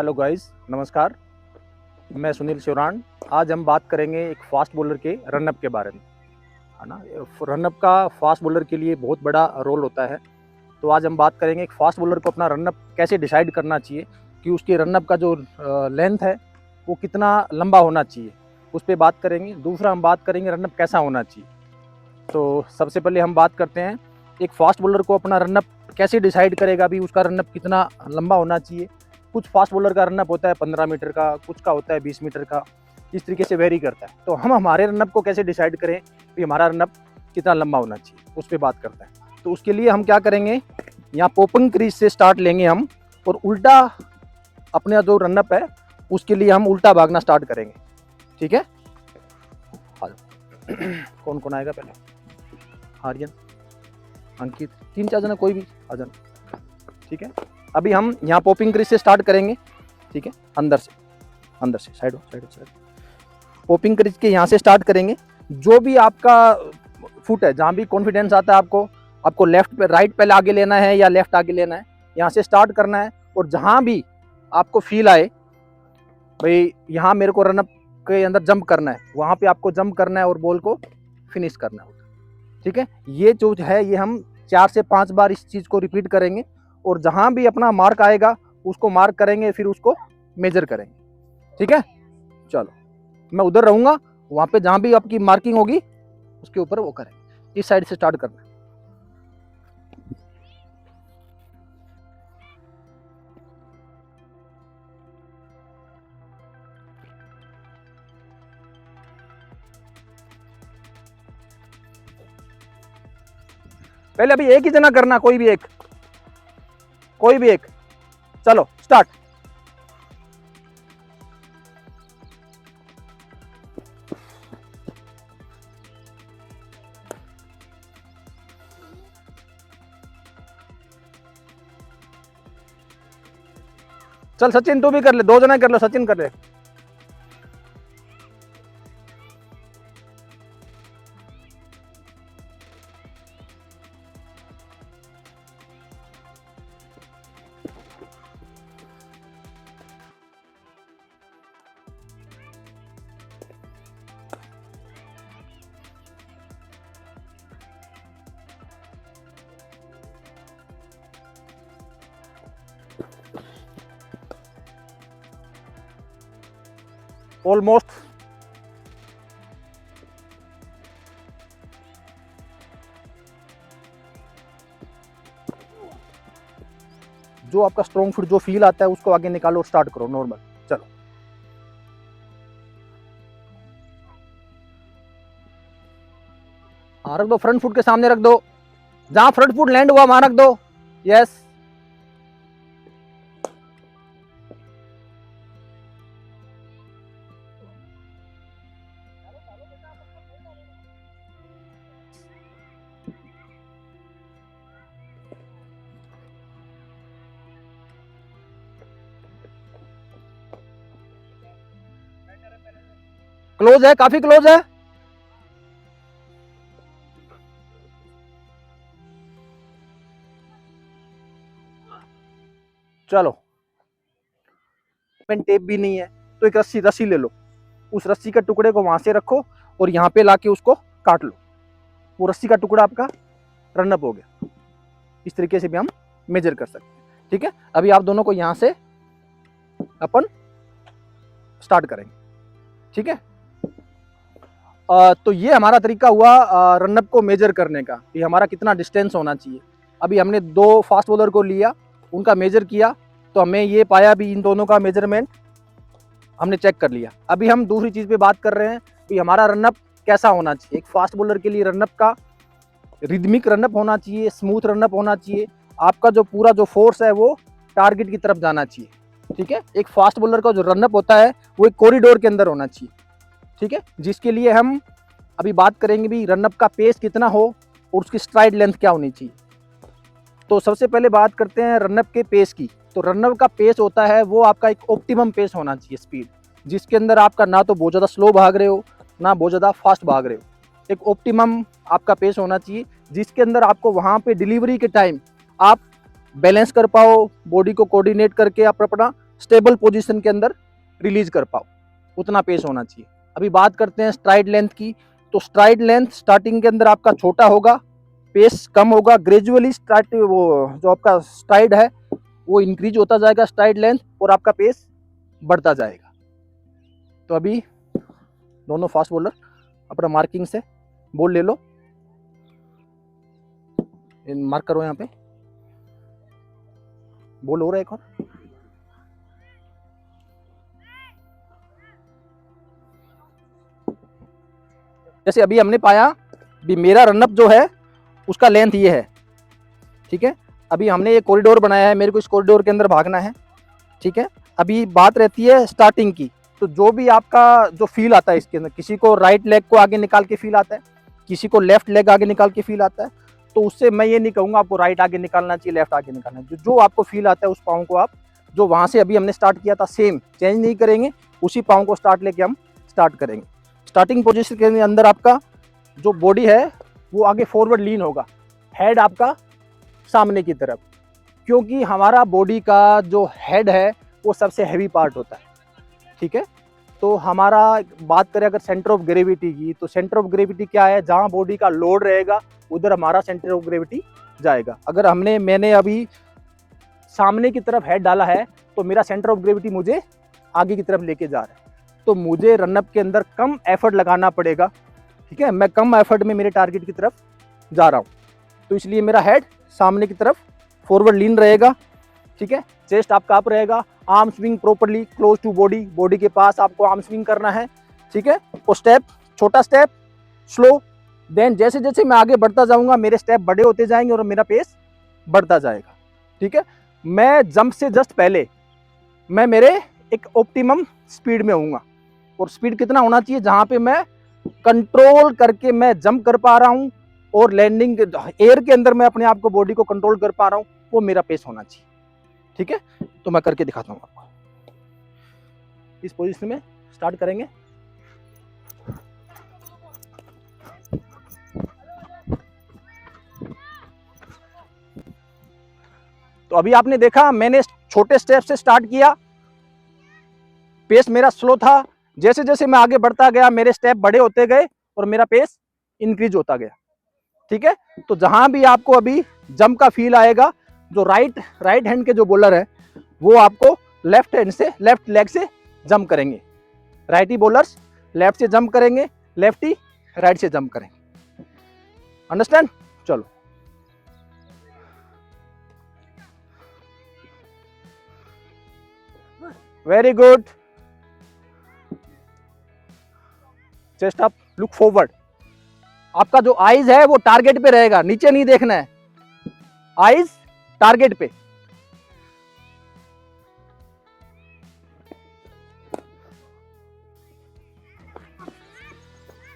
Hello guys, नमस्कार। मैं सुनील शिवरान। आज हम बात करेंगे एक फास्ट बॉलर के रनअप के बारे में, है ना। रनअप का फास्ट बॉलर के लिए बहुत बड़ा रोल होता है। तो आज हम बात करेंगे एक फास्ट बॉलर को अपना रनअप कैसे डिसाइड करना चाहिए, कि उसके रनअप का जो लेंथ है वो कितना लंबा होना चाहिए, उस पर बात करेंगे। दूसरा हम बात करेंगे रनअप कैसा होना चाहिए। तो सबसे पहले हम बात करते हैं एक फास्ट बॉलर को अपना रनअप कैसे डिसाइड करेगा, भी उसका रनअप कितना लंबा होना चाहिए। कुछ फास्ट बॉलर का रनअप होता है 15 मीटर का, कुछ का होता है 20 मीटर का, इस तरीके से वेरी करता है। तो हम हमारे रनअप को कैसे डिसाइड करें कि हमारा रनअप कितना लंबा होना चाहिए, उस पर बात करते हैं। तो उसके लिए हम क्या करेंगे, यहाँ पोपिंग क्रीज से स्टार्ट लेंगे हम, और उल्टा अपना जो रनअप है उसके लिए हम उल्टा भागना स्टार्ट करेंगे। ठीक है, कौन कौन आएगा पहले? आर्यन, अंकित, 3-4 जना, कोई भी आ जाना। ठीक है, अभी हम यहाँ पॉपिंग क्रीज से स्टार्ट करेंगे। ठीक है, अंदर से साइड पॉपिंग क्रीज के यहाँ से स्टार्ट करेंगे। जो भी आपका फुट है, जहाँ भी कॉन्फिडेंस आता है आपको लेफ्ट पे राइट पहले आगे लेना है या लेफ्ट आगे लेना है, यहाँ से स्टार्ट करना है। और जहाँ भी आपको फील आए भाई यहाँ मेरे को रनअप के अंदर जंप करना है, वहाँ पे आपको जंप करना है और बॉल को फिनिश करना है। ठीक है, ये जो है ये हम 4 से 5 बार इस चीज़ को रिपीट करेंगे, और जहाँ भी अपना मार्क आएगा उसको मार्क करेंगे, फिर उसको मेजर करेंगे। ठीक है, चलो मैं उधर रहूँगा, वहाँ पे जहाँ भी आपकी मार्किंग होगी उसके ऊपर वो करेंगे। इस साइड से स्टार्ट करना है। पहले अभी एक ही जना करना, कोई भी एक। चलो स्टार्ट। चल सचिन तू भी कर ले, 2 जना कर लो, सचिन कर ले। ऑलमोस्ट जो आपका स्ट्रॉन्ग फुट जो फील आता है उसको आगे निकालो, स्टार्ट करो नॉर्मल। चलो हाँ, रख दो, फ्रंट फुट के सामने रख दो, जहां फ्रंट फुट लैंड हुआ वहां रख दो। यस, क्लोज है, काफी क्लोज है। चलो पेन टेप भी नहीं है तो एक रस्सी ले लो, उस रस्सी के टुकड़े को वहां से रखो और यहाँ पे लाके उसको काट लो। वो रस्सी का टुकड़ा आपका रनअप हो गया। इस तरीके से भी हम मेजर कर सकते हैं। ठीक है, अभी आप दोनों को यहाँ से अपन स्टार्ट करेंगे। ठीक है, तो ये हमारा तरीका हुआ रनअप को मेजर करने का, कि हमारा कितना डिस्टेंस होना चाहिए। अभी हमने 2 फास्ट बॉलर को लिया, उनका मेजर किया, तो हमें ये पाया भी इन दोनों का मेजरमेंट हमने चेक कर लिया। अभी हम दूसरी चीज़ पे बात कर रहे हैं कि हमारा रनअप कैसा होना चाहिए। एक फास्ट बॉलर के लिए रनअप का रिदमिक रनअप होना चाहिए, स्मूथ रनअप होना चाहिए। आपका जो पूरा जो फोर्स है वो टारगेट की तरफ जाना चाहिए। ठीक है, एक फास्ट बॉलर का जो रनअप होता है वो एक कॉरिडोर के अंदर होना चाहिए। ठीक है, जिसके लिए हम अभी बात करेंगे भी रनअप का पेस कितना हो और उसकी स्ट्राइड लेंथ क्या होनी चाहिए। तो सबसे पहले बात करते हैं रनअप के पेस की। तो रनअप का पेस होता है वो आपका एक ऑप्टिमम पेस होना चाहिए, स्पीड जिसके अंदर आपका ना तो बहुत ज़्यादा स्लो भाग रहे हो ना बहुत ज़्यादा फास्ट भाग रहे हो। एक ऑप्टिमम आपका पेस होना चाहिए जिसके अंदर आपको वहाँ पे डिलीवरी के टाइम आप बैलेंस कर पाओ, बॉडी को कोऑर्डिनेट करके आप अपना स्टेबल पोजीशन के अंदर रिलीज कर पाओ, उतना पेस होना चाहिए। अभी बात करते हैं स्ट्राइड लेंथ की। तो स्ट्राइड लेंथ स्टार्टिंग के अंदर आपका छोटा होगा, पेस कम होगा, ग्रेजुअली स्टार्ट वो जो आपका स्ट्राइड है वो इंक्रीज होता जाएगा स्ट्राइड लेंथ, और आपका पेस बढ़ता जाएगा। तो अभी दोनों फास्ट बॉलर अपना मार्किंग से बॉल ले लो, मार्क करो, यहाँ पे बॉल हो रहा है एक और। जैसे अभी हमने पाया भी मेरा रनअप जो है उसका लेंथ ये है, ठीक है। अभी हमने ये कॉरिडोर बनाया है, मेरे को इस कॉरिडोर के अंदर भागना है, ठीक है। अभी बात रहती है स्टार्टिंग की। तो जो भी आपका जो फील आता है इसके अंदर, किसी को राइट लेग को आगे निकाल के फील आता है, किसी को लेफ्ट लेग आगे निकाल के फील आता है। तो उससे मैं ये नहीं कहूँगा आपको राइट आगे निकालना चाहिए, लेफ्ट आगे निकालना चाहिए। जो आपको फील आता है उस पाँव को आप, जो वहाँ से अभी हमने स्टार्ट किया था सेम चेंज नहीं करेंगे, उसी पाँव को स्टार्ट लेके हम स्टार्ट करेंगे। स्टार्टिंग पोजिशन के अंदर आपका जो बॉडी है वो आगे फॉरवर्ड लीन होगा, हेड आपका सामने की तरफ, क्योंकि हमारा बॉडी का जो हेड है वो सबसे हैवी पार्ट होता है, ठीक है। तो हमारा बात करें अगर सेंटर ऑफ ग्रेविटी की, तो सेंटर ऑफ ग्रेविटी क्या है, जहाँ बॉडी का लोड रहेगा उधर हमारा सेंटर ऑफ ग्रेविटी जाएगा। अगर मैंने अभी सामने की तरफ हेड डाला है तो मेरा सेंटर ऑफ ग्रेविटी मुझे आगे की तरफ लेके जा रहा है, तो मुझे रनअप के अंदर कम एफर्ट लगाना पड़ेगा, ठीक है। मैं कम एफर्ट में मेरे टारगेट की तरफ जा रहा हूँ, तो इसलिए मेरा हेड सामने की तरफ फॉरवर्ड लीन रहेगा, ठीक है। चेस्ट आपका अप रहेगा, arm swing properly close to body, body के पास आपको आर्म स्विंग करना है, ठीक है। और स्टेप, छोटा स्टेप, स्लो, देन जैसे जैसे मैं आगे बढ़ता जाऊंगा मेरे स्टेप बड़े होते जाएंगे और मेरा पेस बढ़ता जाएगा, ठीक है। मैं जंप से जस्ट पहले मैं मेरे एक ऑप्टिमम स्पीड में होऊंगा, और स्पीड कितना होना चाहिए, जहां पे मैं कंट्रोल करके मैं जंप कर पा रहा हूं और लैंडिंग एयर के अंदर मैं अपने आप को बॉडी को कंट्रोल कर पा रहा हूं, वो मेरा पेस होना चाहिए, ठीक है। तो मैं करके दिखाता हूं आपको। इस पोजीशन में स्टार्ट करेंगे। तो अभी आपने देखा मैंने छोटे स्टेप से स्टार्ट किया, पेस मेरा स्लो था, जैसे जैसे मैं आगे बढ़ता गया मेरे स्टेप बड़े होते गए और मेरा पेस इंक्रीज होता गया, ठीक है। तो जहां भी आपको अभी जंप का फील आएगा, जो राइट हैंड के जो बॉलर है वो आपको लेफ्ट हैंड से, लेफ्ट लेग से जंप करेंगे। राइटी बॉलर्स लेफ्ट से जंप करेंगे, लेफ्टी राइट से जंप करेंगे। अंडरस्टैंड? चलो, very good. Chest up, look forward. आपका जो आईज है वो टारगेट पे रहेगा, नीचे नहीं देखना है, आईज टारगेट पे।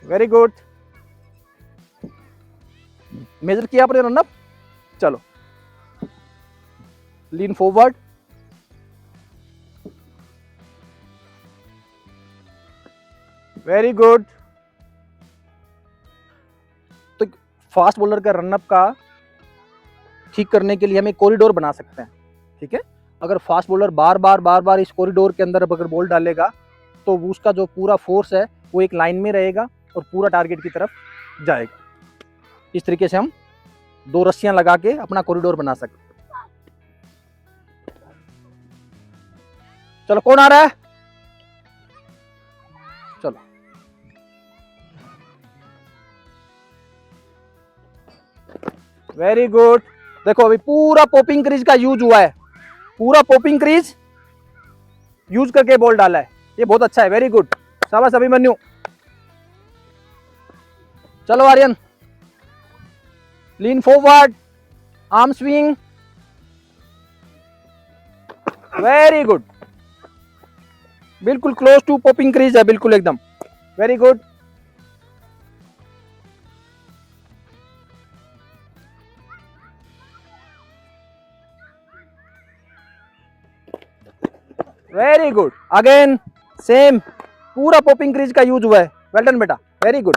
Very good. मेजर किया आपने रनअप, चलो लीन फॉरवर्ड, वेरी गुड। तो फास्ट बॉलर का रनअप का ठीक करने के लिए हम एक कॉरिडोर बना सकते हैं, ठीक है। अगर फास्ट बॉलर बार बार इस कॉरिडोर के अंदर अगर बॉल डालेगा तो उसका जो पूरा फोर्स है वो एक लाइन में रहेगा और पूरा टारगेट की तरफ जाएगा। इस तरीके से हम दो रस्सियां लगा के अपना कॉरिडोर बना सकते हैं। चलो, कौन आ रहा है? चलो, वेरी गुड। देखो अभी पूरा पॉपिंग क्रीज का यूज हुआ है, पूरा पॉपिंग क्रीज यूज करके बॉल डाला है, ये बहुत अच्छा है, वेरी गुड, शाबाश अभिमन्यु। चलो Aryan, lean forward, arm swing, very good, बिल्कुल क्लोज टू पॉपिंग क्रीज है, बिल्कुल एकदम, very good. Very good, again same, पूरा पॉपिंग क्रीज का यूज हुआ है, वेल डन बेटा, वेरी गुड।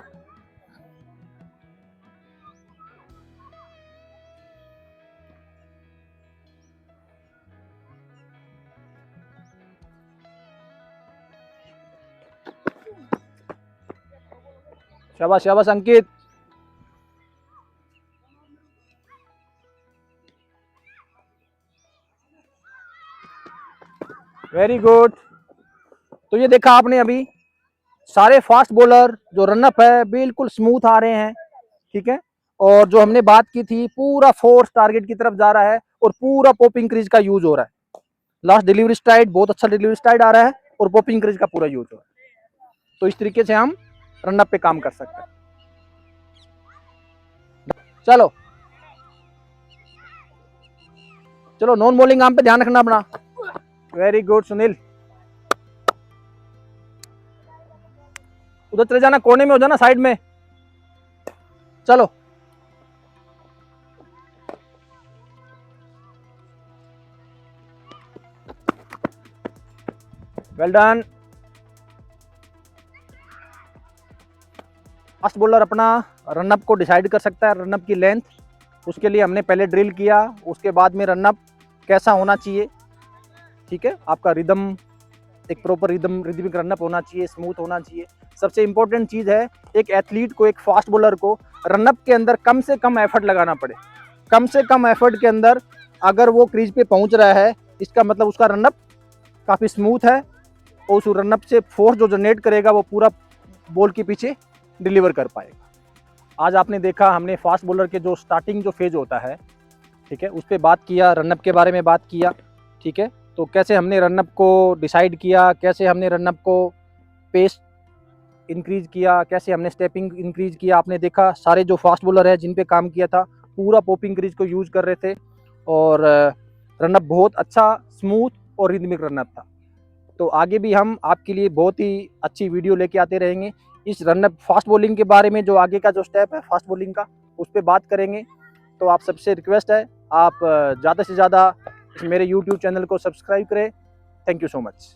शाबाश शाबाश अंकित। Very good. तो ये देखा आपने अभी सारे फास्ट बॉलर जो रनअप है बिल्कुल स्मूथ आ रहे हैं, ठीक है। और जो हमने बात की थी पूरा फोर्स टारगेट की तरफ जा रहा है और पूरा पॉपिंग क्रीज का यूज हो रहा है। लास्ट डिलीवरी स्ट्राइड बहुत अच्छा डिलीवरी स्ट्राइड आ रहा है और पॉपिंग क्रीज का पूरा यूज हो रहा है। तो इस तरीके से हम रनअप पे काम कर सकते हैं। चलो चलो नॉन बॉलिंग आर्म पे ध्यान रखना अपना। Very good Sunil. उधर चले जाना, कोने में हो जाना, साइड में। चलो वेल डन। फास्ट बॉलर अपना रनअप को डिसाइड कर सकता है, रनअप की लेंथ। उसके लिए हमने पहले ड्रिल किया, उसके बाद में रनअप कैसा होना चाहिए, ठीक है। आपका रिदम एक प्रॉपर रिदमिक रनअप होना चाहिए, स्मूथ होना चाहिए। सबसे इंपॉर्टेंट चीज़ है एक एथलीट को, एक फास्ट बॉलर को रनअप के अंदर कम से कम एफर्ट लगाना पड़े। कम से कम एफर्ट के अंदर अगर वो क्रीज पे पहुंच रहा है, इसका मतलब उसका रनअप काफ़ी स्मूथ है और उस रनअप से फोर्स जो जनरेट करेगा वो पूरा बॉल के पीछे डिलीवर कर पाएगा। आज आपने देखा हमने फास्ट बॉलर के जो स्टार्टिंग जो फेज होता है, ठीक है, उस पर बात किया, रनअप के बारे में बात किया, ठीक है। तो कैसे हमने रनअप को डिसाइड किया, कैसे हमने रनअप को पेस इंक्रीज किया, कैसे हमने स्टेपिंग इंक्रीज किया। आपने देखा सारे जो फास्ट बॉलर है जिन पे काम किया था पूरा पॉपिंग क्रीज को यूज कर रहे थे और रनअप बहुत अच्छा स्मूथ और रिदमिक रनअप था। तो आगे भी हम आपके लिए बहुत ही अच्छी वीडियो लेके आते रहेंगे। इस रनअप फास्ट बॉलिंग के बारे में जो आगे का जो स्टेप है फास्ट बॉलिंग का उस पर बात करेंगे। तो आप सबसे रिक्वेस्ट है आप ज़्यादा से ज़्यादा मेरे YouTube चैनल को सब्सक्राइब करें। Thank you so much.